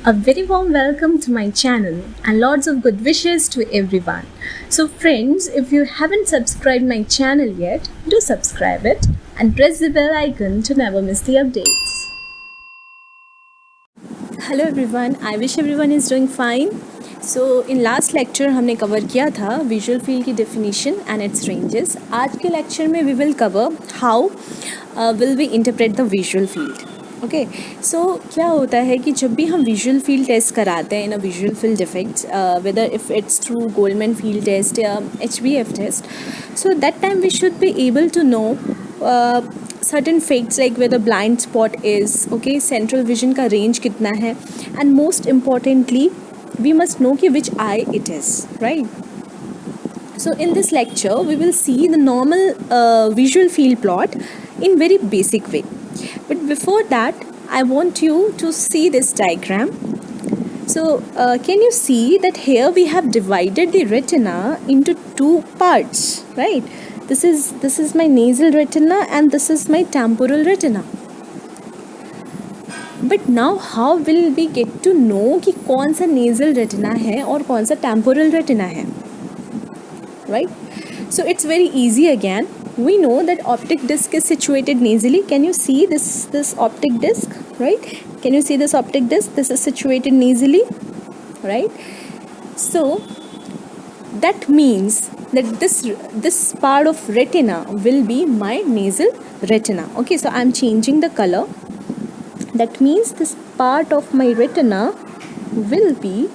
A very warm welcome to my channel and lots of good wishes to everyone. So friends, if you haven't subscribed my channel yet, do subscribe it and press the bell icon to never miss the updates. Hello everyone, I wish everyone is doing fine. So in last lecture हमने cover किया था visual field की definition and its ranges. आज के lecture में we will cover how will we interpret the visual field. Okay so क्या होता है कि जब भी हम विजुअल फील्ड टेस्ट कराते हैं in a visual field defects whether if it's through Goldman field test या HBF test, so that time we should be able to know certain facts like where the blind spot is, okay, central vision का range कितना है, and most importantly we must know कि which eye it is, right? So in this lecture we will see the normal visual field plot in very basic way. But before that, I want you to see this diagram. So can you see that here we have divided the retina into two parts, right? This is my nasal retina and this is my temporal retina. But now how will we get to know कि कौन सा nasal retina है और कौन सा temporal retina है, right? So it's very easy again. We know that optic disc is situated nasally. Can you see this optic disc, right? Can you see this optic disc? This is situated nasally, right? So that means that this part of retina will be my nasal retina. Okay, so I'm changing the color. That means this part of my retina will be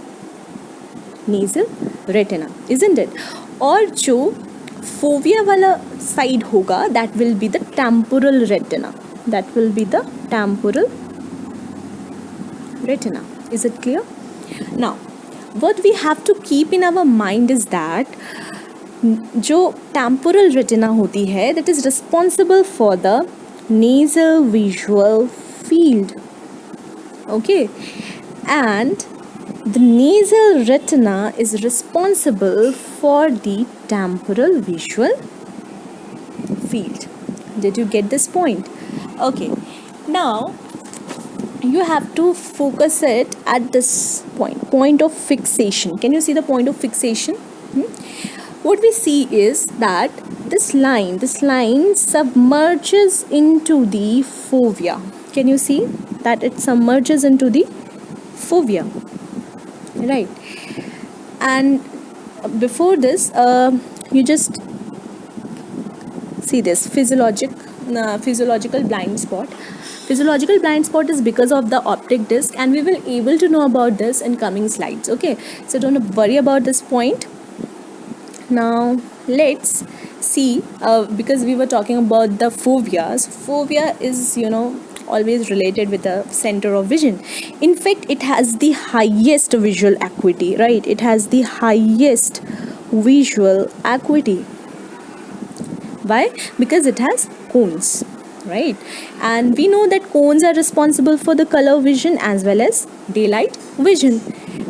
nasal retina, isn't it? और जो fovea वाला side होगा that will be the temporal retina. That will be the temporal retina. Is it clear? Now what we have to keep in our mind is that जो temporal retina होती है that is responsible for the nasal visual field, okay, and the nasal retina is responsible for the temporal visual field. Did you get this point? Okay, now you have to focus it at this point of fixation. Can you see the point of fixation? What we see is that this line submerges into the fovea. Can you see that it submerges into the fovea, right? And before this you just see this physiological blind spot. Physiological blind spot is because of the optic disc, and we will able to know about this in coming slides, okay? So don't worry about this point. Now let's see, because we were talking about the foveas. Fovea is, always related with the center of vision. In fact, it has the highest visual acuity, right? It has the highest visual acuity. Why? Because it has cones, right? And we know that cones are responsible for the color vision as well as daylight vision.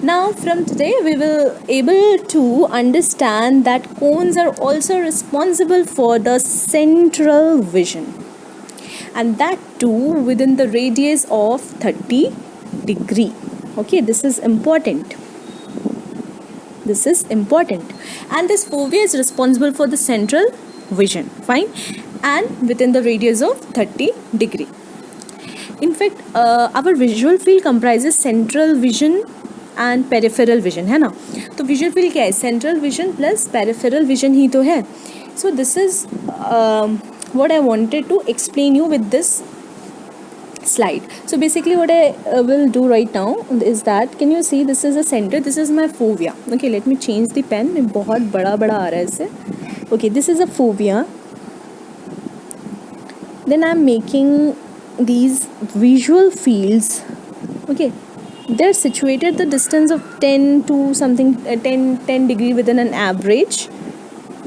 Now from today we will able to understand that cones are also responsible for the central vision, and that too within the radius of 30 degree. Okay, this is important. And this fovea is responsible for the central vision, fine, and within the radius of 30 degree. In fact our visual field comprises central vision and peripheral vision, है ना? तो visual field क्या है? Central vision plus peripheral vision ही तो है. So this is what I wanted to explain you with this slide. So basically what I will do right now is that, can you see this is a center, this is my fovea. Okay, let me change the pen. बहुत बड़ा आ रहा है इससे. Okay, this is a fovea. Then I'm making these visual fields. Okay, they're situated the distance of 10 to something 10 degree within an average.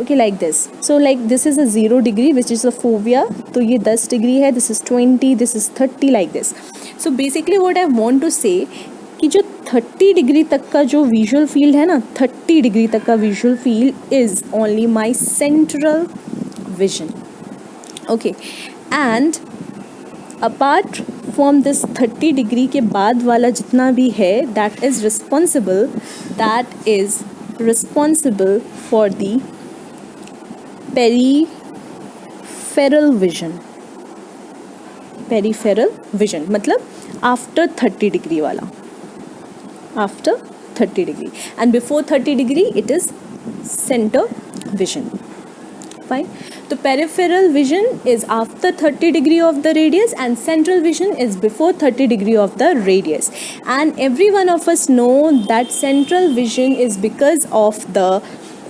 Okay, like this. So like this is a 0 degree which is a fovea, तो ये 10 degree है, this is 20, this is 30, like this. So basically what I want to say कि जो 30 degree तक का जो visual field है ना, 30 degree तक का visual field is only my central vision. Okay, and apart from this 30 degree के बाद वाला जितना भी है that is responsible for the peripheral vision मतलब आफ्टर 30 डिग्री वाला, after 30 degree, and before 30 degree it is centre vision. Fine. So peripheral vision is after 30 degree of the radius and central vision is before 30 degree of the radius. And every one of us know that central vision is because of the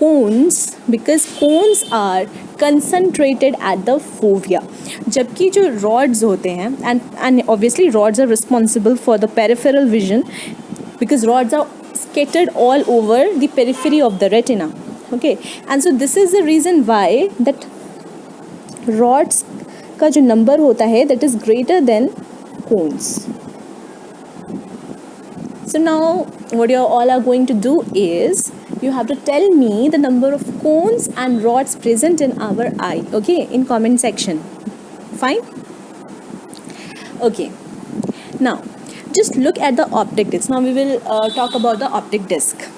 cones, because cones are concentrated at the fovea. जबकि जो rods होते हैं and obviously rods are responsible for the peripheral vision because rods are scattered all over the periphery of the retina. Okay, and so this is the reason why that rods का जो number होता है that is greater than cones. So now what you all are going to do is you have to tell me the number of cones and rods present in our eye, okay, in comment section. Fine. Okay, now just look at the optic disc. Now we will talk about the optic disc.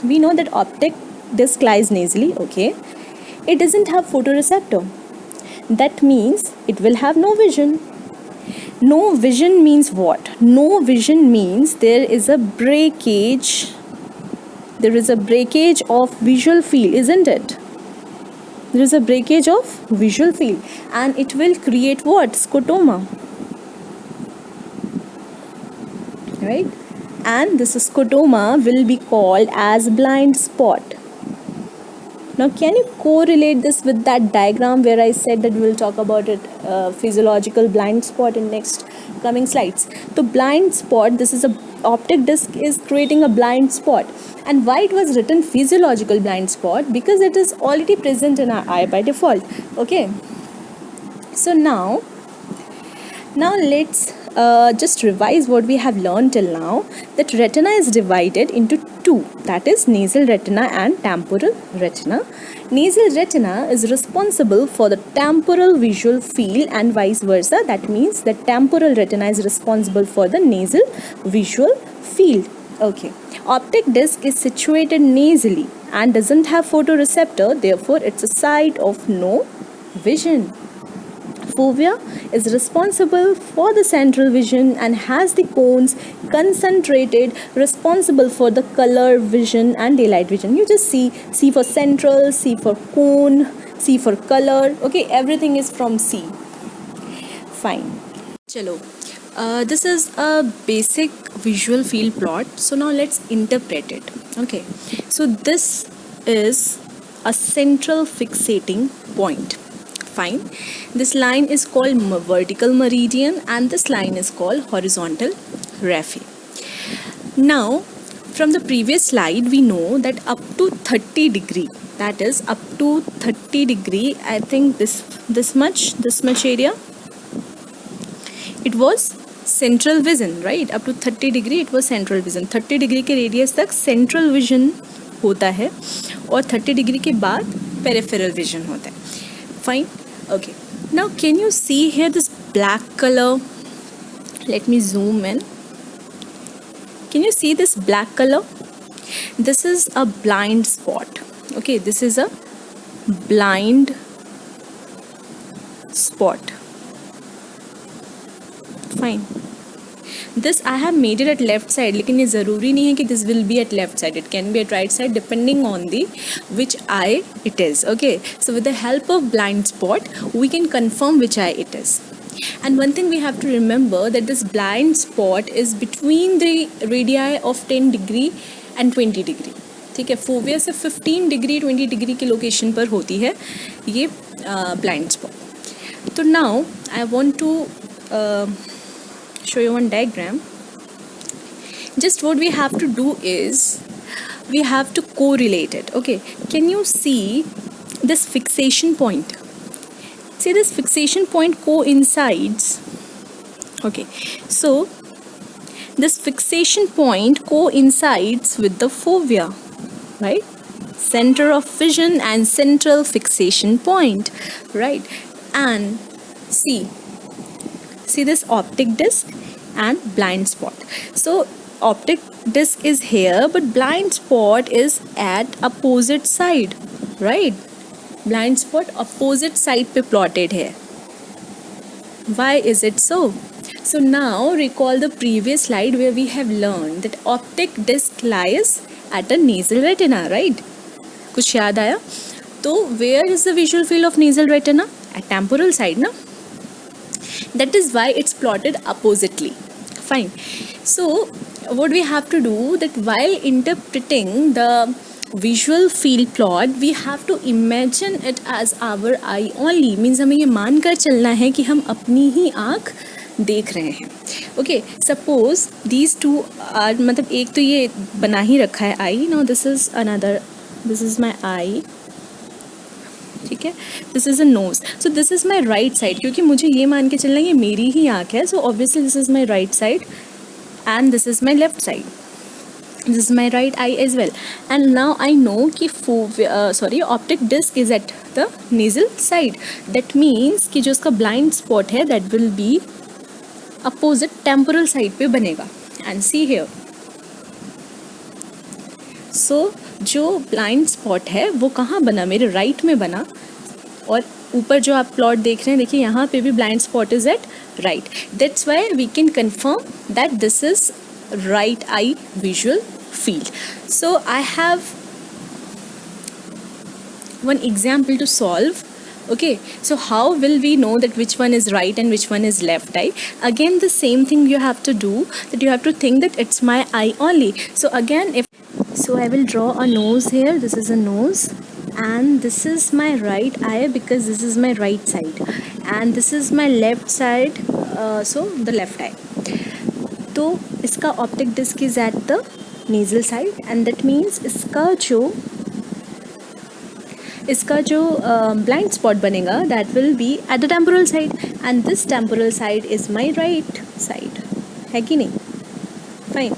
We know that optic disc lies nasally, okay. It doesn't have photoreceptor. That means it will have no vision. No vision means what? No vision means there is a breakage. There is a breakage of visual field, isn't it? There is a breakage of visual field and it will create what? Scotoma. Right? And this scotoma will be called as blind spot. Now can you correlate this with that diagram where I said that we will talk about it, physiological blind spot in next coming slides. So blind spot, this is a optic disc is creating a blind spot. And why it was written physiological blind spot? Because it is already present in our eye by default. Okay. So now let's just revise what we have learned till now, that retina is divided into two, that is nasal retina and temporal retina. Nasal retina is responsible for the temporal visual field and vice versa. That means the temporal retina is responsible for the nasal visual field. Okay. Optic disc is situated nasally and doesn't have photoreceptor, therefore it's a site of no vision. Fovea is responsible for the central vision and has the cones concentrated, responsible for the color vision and daylight vision. You just see C for central, C for cone, C for color. Okay, everything is from C. Fine. Chalo. This is a basic visual field plot. So now let's interpret it. Okay. So this is a central fixating point. Fine. This line is called vertical meridian and this line is called horizontal raphe. Now from the previous slide we know that up to 30 degree, that is up to 30 degree, I think this much area, it was central vision, right? Up to 30 degree it was central vision. 30 degree के radius तक central vision होता है और 30 degree के बाद peripheral vision होता है. Fine. Okay. Now can you see here this black color? Let me zoom in. Can you see this black color? This is a blind spot. Okay, this is a blind spot. Fine. This I have made it at left side, लेकिन ये ज़रूरी नहीं है कि this will be at left side. It can be at right side depending on the which eye it is. Okay. So with the help of blind spot, we can confirm which eye it is. And one thing we have to remember that this blind spot is between the radii of 10 degree and 20 degree. ठीक है, fovea से 15 degree 20 degree की location पर होती है ये blind spot. So now I want to show you one diagram. Just what we have to do is we have to correlate it. Okay, can you see this fixation point? See, this fixation point coincides. Okay, so this fixation point coincides with the fovea, right? Center of vision and central fixation point, right? And see, see this optic disc and blind spot. So optic disc is here, but blind spot is at opposite side, right? Blind spot opposite side पे plotted है. Why is it so? So now recall the previous slide where we have learned that optic disc lies at a nasal retina, right? कुछ याद आया? तो where is the visual field of nasal retina? At temporal side, ना? That is why it's plotted oppositely. Fine. So what we have to do, that while interpreting the visual field plot, we have to imagine it as our eye only. Means हमें ये मान कर चलना है कि हम अपनी ही आँख देख रहे हैं. Okay, suppose these two are, मतलब एक तो ये बना ही रखा है eye. Now this is another, this is my eye, ठीक है. This is a nose. So this is my right side, क्योंकि मुझे ये मान के चलना है ये मेरी ही आँख है. So obviously this is my right side and this is my left side. This is my right eye as well. And now I know कि optic disc is at the nasal side. That means कि जो उसका blind spot है that will be opposite temporal side पे बनेगा. And see here. So जो blind spot है वो कहाँ बना? मेरे right में बना. और ऊपर जो आप प्लॉट देख रहे हैं, देखिए यहाँ पे भी blind spot is at right. That's why we can confirm that this is right eye visual field. So I have one example to solve. Okay, so how will we know that which one is right and which one is left eye? Again the same thing you have to do, that you have to think that it's my eye only. So again, so I will draw a nose here. This is a nose and this is my right eye because this is my right side, and this is my left side, so the left eye. तो इसका optic disc is at the nasal side and that means इसका जो blind spot बनेगा that will be at the temporal side, and this temporal side is my right side, है कि नहीं? Fine.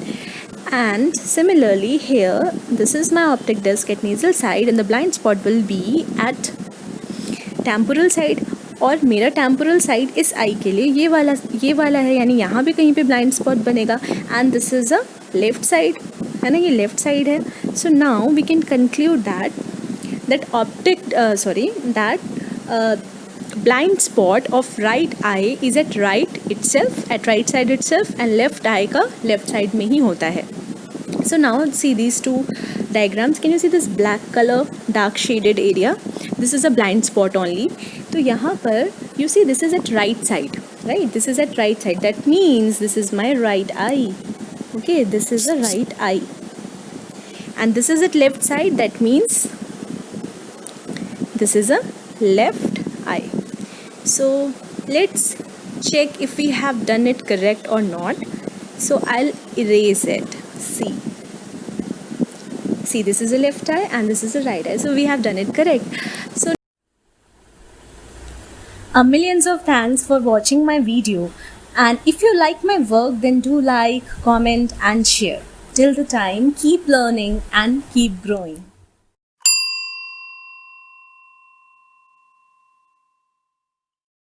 And similarly here, this is my optic disc at nasal side and the blind spot will be at temporal side. और मेरा temporal side इस eye के लिए ये वाला है, यानी यहाँ भी कहीं पे blind spot बनेगा. And this is a left side, है ना, ये left side है. So now we can conclude that blind spot of right eye is at right side itself, and left eye का left side में ही होता है. So now see these two diagrams. Can you see this black color dark shaded area? This is a blind spot only. तो यहाँ पर you see this is at right side, right? This is at right side. That means this is my right eye. Okay, this is a right eye. And this is at left side. That means this is a left eye. So let's check if we have done it correct or not. So I'll erase it. See, this is a left eye and this is a right eye. So we have done it correct. So a millions of thanks for watching my video. And if you like my work, then do like, comment and share. Till the time, keep learning and keep growing.